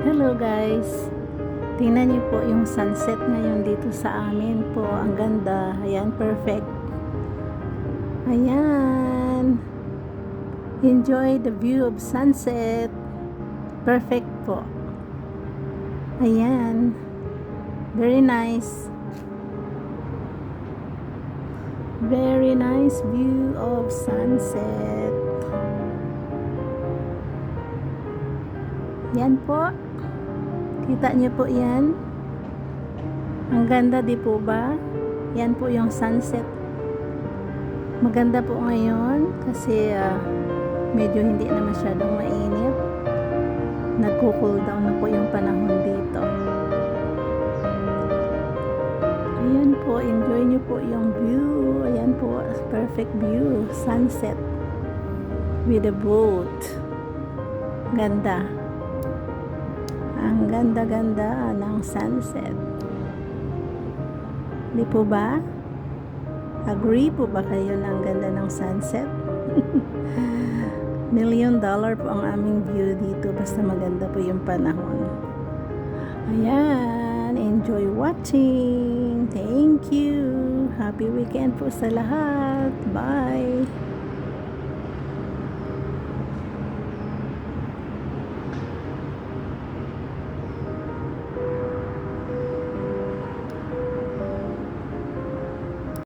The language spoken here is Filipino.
Hello guys, tingnan niyo po yung sunset ngayon dito sa amin po. Ang ganda, ayan, perfect. Ayan, enjoy the view of sunset. Perfect po. Ayan, very nice. Very nice view of sunset. Yan po. Kita niyo po yan. Ang ganda, di po ba? Yan po yung sunset. Maganda po ngayon kasi medyo hindi na masyadong mainit. Nagko-cool down na po yung panahon dito. Ayan po, enjoy niyo po yung view. Ayan po, perfect view. Sunset with a boat. Ganda. Ang ganda-ganda ng sunset. Di po ba? Agree po ba kayo na ang ganda ng sunset? $1 million po ang aming view dito basta maganda po yung panahon. Ayan, enjoy watching. Thank you. Happy weekend po sa lahat. Bye.